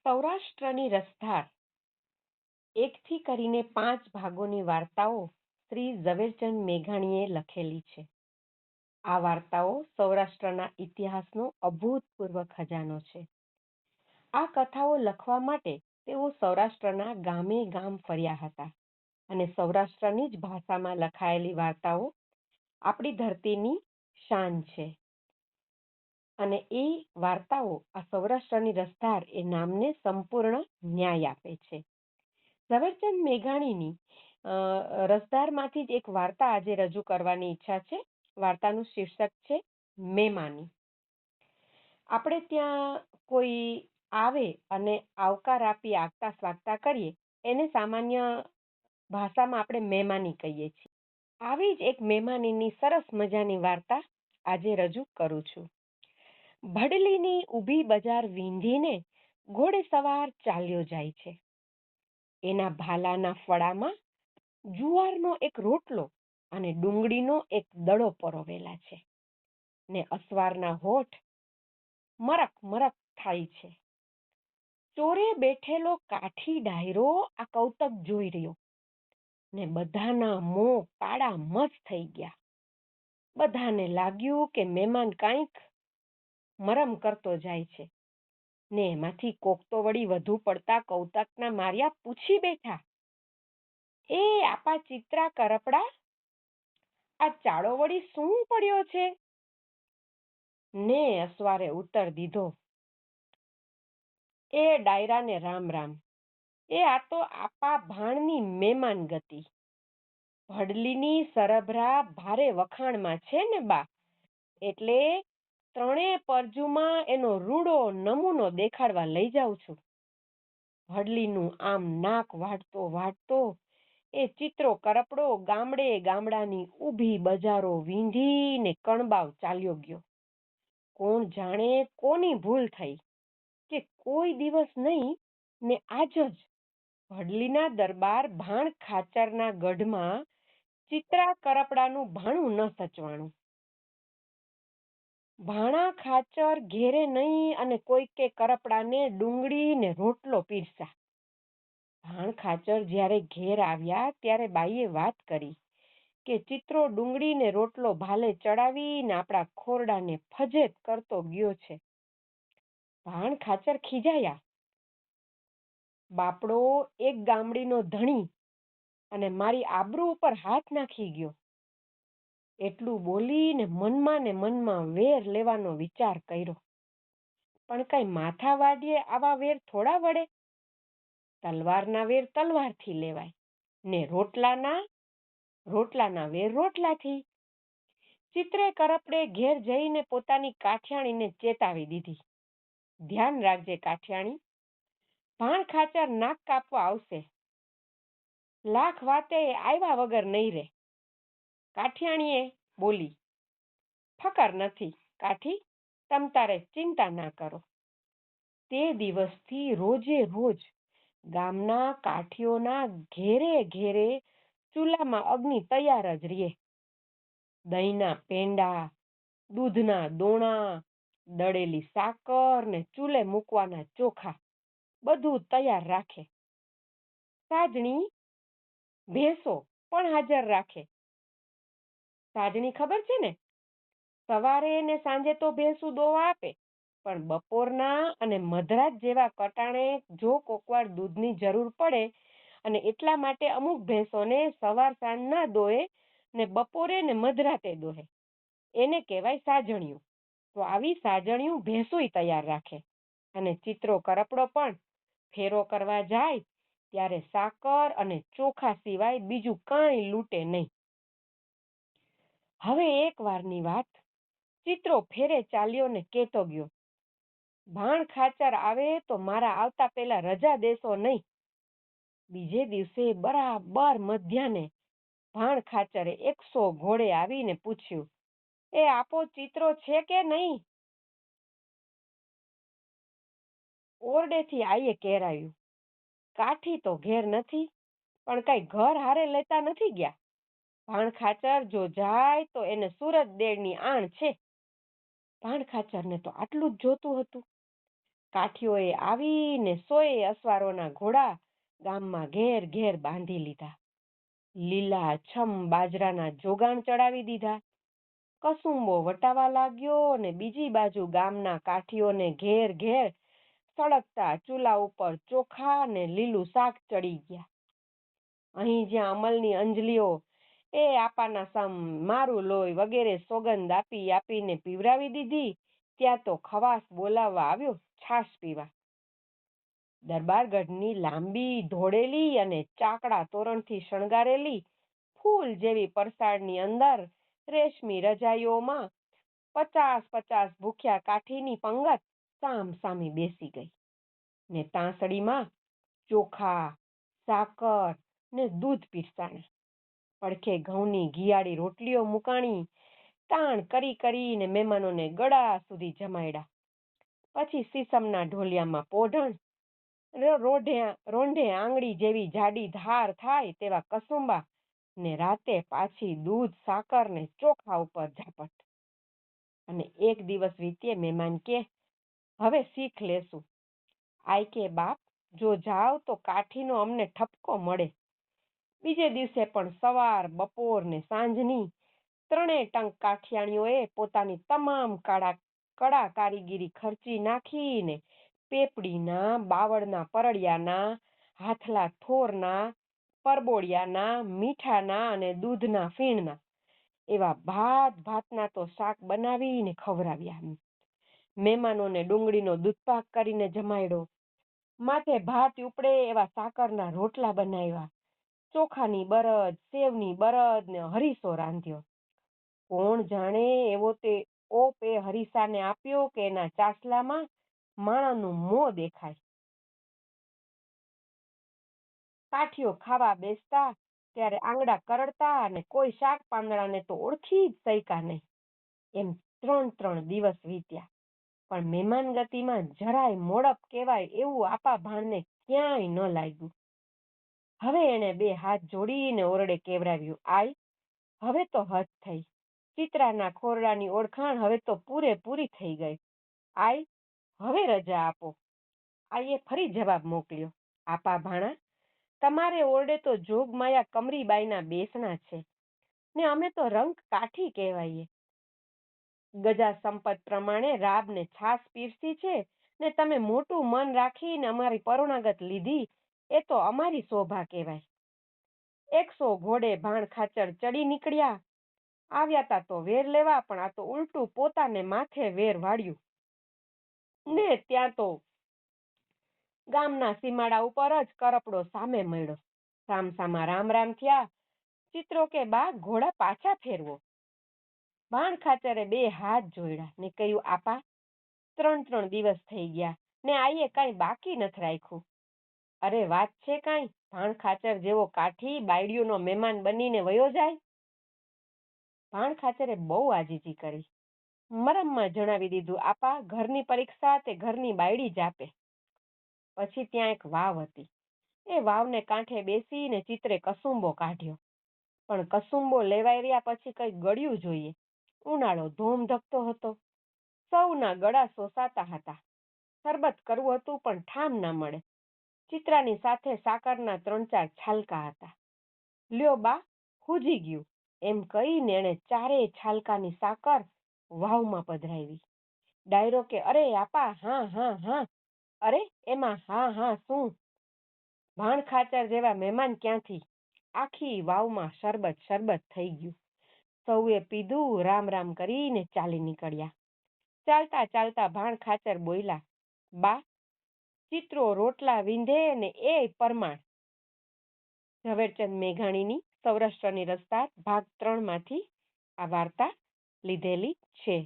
સૌરાષ્ટ્રની રસધાર એકથી કરીને 5 ભાગોની વાર્તાઓ શ્રી ઝવેરચંદ મેઘાણીએ લખેલી છે. આ વાર્તાઓ સૌરાષ્ટ્રના ઇતિહાસનો અભૂતપૂર્વ ખજાનો છે. આ કથાઓ લખવા માટે તેઓ સૌરાષ્ટ્રના ગામે ગામ ફર્યા હતા અને સૌરાષ્ટ્રની જ ભાષામાં લખાયેલી વાર્તાઓ આપણી ધરતીની શાન છે. અને એ વાર્તાઓ આ સૌરાષ્ટ્રની રસધાર એ નામને સંપૂર્ણ ન્યાય આપે છે. ઝવેરચંદ મેઘાણીની રસધારમાંથી જ એક વાર્તા આજે રજૂ કરવાની ઈચ્છા છે. વાર્તાનું શીર્ષક છે મેમાની. આપણે ત્યાં કોઈ આવે અને આવકાર આપી આગતા સ્વાગતા કરીએ એને સામાન્ય ભાષામાં આપણે મહેમાની કહીએ છીએ. આવી જ એક મહેમાનીની સરસ મજાની વાર્તા આજે રજૂ કરું છું. ભડલીની ઊભી બજાર વીંધીને ઘોડે સવાર ચાલ્યો જાય છે. એના ભાલાના ફળામાં જુવારનો એક રોટલો અને ડુંગળીનો એક દડો પરોવેલા છે ને અસવારના હોઠ મરક મરક થાય છે. ચોરે બેઠેલો કાઠી ડાયરો આ કૌતક જોઈ રહ્યો ને બધાના મોં કાળા મસ થઈ ગયા. બધાને લાગ્યું કે મહેમાન કાંઈક મરમ કરતો જાય છે ને એમાંથી કોક તો વળી વધુ પડતા કૌતકના માર્યા પૂછી બેઠા, એ આપા ચિત્રા કરપડા, આ ચાળો વળી શું પડ્યો છે? ને અસવારે ઉત્તર દીધો, એ ડાયરાને રામ રામ, એ આ તો આપા ભાણની મહેમાન ગતિ. ભડલીની સરભરા ભારે વખાણમાં છે ને બા, એટલે ત્રણેય પરજુમાં એનો રૂડો નમૂનો દેખાડવા લઈ જાઉં છું. ભડલીનું આમ નાક વાઢતો વાઢતો એ ચિત્રો કરપડો ગામડે ગામડાની ઊભી બજારો વીંધીને કણબાવ ચાલ્યો ગયો. કોણ જાણે કોની ભૂલ થઈ કે કોઈ દિવસ નહીં ને આજ જ ભડલીના દરબાર ભાણ ખાચરના ગઢમાં ચિત્રા કરપડાનું ભાણું ન સચવાણું. ભાણા ખાચર ઘેરે નહીં અને કોઈકે કરપડાને ડુંગળી ને રોટલો પીરસા. ભાણ ખાચર જ્યારે ઘેર આવ્યા ત્યારે બાઈએ વાત કરી કે ચિત્રો ડુંગળી ને રોટલો ભાલે ચડાવીને આપણા ખોરડાને ફજેત કરતો ગયો છે. ભાણ ખાચર ખીજાયા. બાપડો એક ગામડીનો ધણી અને મારી આબરૂ ઉપર હાથ નાખી ગયો. એટલું બોલીને મનમાં વેર લેવાનો વિચાર કર્યો. પણ કઈ માથા વાડીએ આવા વેર થોડા વડે? તલવારના વેર તલવારથી લેવાય ને રોટલાના વેર રોટલાથી. ચિત્રે કરપડે ઘેર જઈને પોતાની કાઠિયાણીને ચેતાવી દીધી, ધ્યાન રાખજે કાઠિયાણી, ભાણ ખાચર નાક કાપવા આવશે, લાખ વાતે આવ્યા વગર નહીં રે. કાઠિયાણીએ બોલી, ફકર નથી કાઠી, તમ તારે ચિંતા ના કરો. તે દિવસથી રોજે રોજ ગામના કાઠીઓના ઘેરે ઘેરે ચૂલામાં અગ્નિ તૈયાર જ રહે. દહીંના પેંડા, દૂધના દોણા, દળેલી સાકર ને ચૂલે મૂકવાના ચોખા બધું તૈયાર રાખે. સાજણી ભેંસો પણ હાજર રાખે. સાજણી ખબર છે ને? સવારે ને સાંજે તો ભેંસું દોવા આપે, પણ બપોરના અને મધરાત જેવા કટાણે જો કોકવાર દૂધની જરૂર પડે અને એટલા માટે અમુક ભેંસોને સવાર સાંજ ના દોહે ને બપોરે ને મધરાતે દોહે, એને કહેવાય સાજણિયું. તો આવી સાજણિયું ભેંસુય તૈયાર રાખે. અને ચિત્રો કરપડો પણ ફેરો કરવા જાય ત્યારે સાકર અને ચોખા સિવાય બીજું કાંઈ લૂંટે નહીં. હવે એક વારની વાત, ચિત્રો ફેરે ચાલ્યો ને કેતો ગયો, ભાણ ખાચર આવે તો મારા આવતા પેલા રજા દેશો નહીં. બીજે દિવસે બરાબર મધ્યાહને ભાણ ખાચરે 100 ઘોડે આવીને પૂછ્યું, એ આપો ચિત્રો છે કે નહીં? ઓરડેથી આઈએ કેરાયું, કાઠી તો ઘેર નથી, પણ કઈ ઘર હારે લેતા નથી ગયા. ભાણ ખાચર જો જાય તો એને સુરત દેડની આણ છે. ભાણ ખાચરને તો આટલું જ જોતું હતું. કાઠીઓએ આવીને 100 અસવારોના ઘોડા ગામમાં ઘેર ઘેર બાંધી લીધા. લીલા છમ બાજરાના જોગાણ ચડાવી દીધા. કસુંબો વટાવા લાગ્યો ને બીજી બાજુ ગામના કાઠીઓને ઘેર ઘેર સળગતા ચૂલા ઉપર ચોખા ને લીલું શાક ચડી ગયા. અહીં જ્યાં અમલની અંજલીઓ એ આપાના સમ, મારું લોહી વગેરે સોગંદ આપીને પીવરાવી દીધી, ત્યાં તો ખવાસ બોલાવવા આવ્યો છાશ પીવા. દરબારગઢની લાંબી ધોળેલી અને ચાકડા તોરણથી શણગારેલી ફૂલ જેવી પરસાળની અંદર રેશમી રજાઈઓમાં 50 ભૂખ્યા કાઠીની પંગત સામ સામી બેસી ગઈ ને તાંસળીમાં ચોખા, સાકર ને દૂધ પીરસાણા. પડખે ઘઉંની ઘિયાળી રોટલીઓ મુકાણી. તાણ કરીને મહેમાનોને ગળા સુધી જમાડ્યા. પછી સીસમના ઢોલિયામાં પોઢણ, રોંઢે આંગળી જેવી જાડી ધાર થાય તેવા કસુંબા ને રાતે પાછી દૂધ, સાકર ને ચોખા ઉપર ઝાપટ. અને એક દિવસ વીત્યે મહેમાન કે, હવે શીખ લેશું. આય કે બાપ, જો જાવ તો કાઠીનો અમને ઠપકો મળે. બીજે દિવસે પણ સવાર, બપોર ને સાંજની 3 ટંક કાઠિયાણીઓએ પોતાની તમામ કળા કારીગીરી ખર્ચી નાખીને પેપડીના, બાવળના પરળિયાના, હાથલા થોરના, પરબોળિયાના, મીઠાના અને દૂધના ફીણના એવા ભાતના તો શાક બનાવીને ખવડાવ્યા. મહેમાનોને ડુંગળીનો દૂધપાક કરીને જમાડ્યો. માથે ભાત ઉપડે એવા સાકરના રોટલા બનાવ્યા. ચોખાની બરદ, સેવની બરદ ને હરીસો રાંધ્યો. કોણ જાણે એવો તે ઓપ એ હરીસાને આપ્યો કે એના ચાસલામાં માણાનું મોં દેખાય. કાઠીઓ ખાવા બેસતા ત્યારે આંગળા કરડતા અને કોઈ શાક પાંદડાને તો ઓળખી જ શક્યા નહીં. એમ 3 દિવસ વીત્યા. પણ મહેમાન ગતિમાં જરાય મોડપ કહેવાય એવું આપા ભાણને ક્યાંય ન લાગ્યું. હવે એણે 2 હાથ જોડીને ઓરડે કેવરાવ્યું, આય, હવે તો હદ થઈ. ચિત્રાના ખોરડાની ઓળખાણ હવે તો પૂરેપૂરી થઈ ગઈ. આય, હવે રજા આપો. આઈએ ફરી જવાબ મોકલ્યો, આપા ભાણા, તમારે ઓરડે તો જોગમાયા કમરીબાઈના બેસણા છે ને અમે તો રંક કાઠી કહેવાઈએ. ગજા સંપત પ્રમાણે રાબને છાસ પીરસી છે ને તમે મોટું મન રાખીને અમારી પરોણાગત લીધી, એ તો અમારી શોભા કહેવાય. 100 ઘોડે ભાણ ખાચર ચડી નીકળ્યા. આવ્યા તા તો વેર લેવા, પણ આ તો ઉલટું પોતાને માથે વેર વાળ્યું ને ત્યાં તો ગામના સીમાડા ઉપર જ કરપડો સામે મળ્યો. સામસામા રામ રામ થયા. ચિત્રો કે બા, ઘોડા પાછા ફેરવો. ભાણ ખાચરે 2 હાથ જોડ્યા ને કહ્યું, આપા, 3 દિવસ થઈ ગયા ને આઈએ કાંઈ બાકી નથી રાખ્યું. અરે વાત છે કાંઈ, ભાણ ખાચર જેવો કાઠી બાયડીઓનો મહેમાન બનીને વયો જાય. ભાણ ખાચરે બહુ આજીજી કરી. મરમમાં જણાવી દીધું, આપા, ઘરની પરીક્ષા તે ઘરની બાયડી જ આપે. પછી ત્યાં એક વાવ હતી. એ વાવને કાંઠે બેસીને ચિત્રે કસુંબો કાઢ્યો. પણ કસુંબો લેવાઈ રહ્યા પછી કંઈક ગળ્યું જોઈએ. ઉનાળો ધોમ ધકતો હતો. સૌના ગળા સોસાતા હતા. શરબત કરવું હતું પણ ઠામ ના મળે. ચિત્રાની સાથે સાકરના 3-4 છાલકા હતા. લ્યો બા, હુજી ગયું, એમ કહીને એણે 4 છાલકાની સાકર વાવમાં પધરાવી. ડાયરો કે, અરે આપા, હા હા હા. અરે એમાં હા હા શું? ભાણ ખાચર જેવા મહેમાન ક્યાંથી? આખી વાવમાં શરબત થઈ ગયું. સૌએ પીધું, રામ રામ કરીને ચાલી નીકળ્યા. ચાલતા ચાલતા ભાણ ખાચર બોલ્યા, બા, ચિત્રો રોટલા વીંધે ને એ પરમાણ. ઝવેરચંદ મેઘાણીની સૌરાષ્ટ્રની રસધાર ભાગ 3 માંથી આ વાર્તા લીધેલી છે.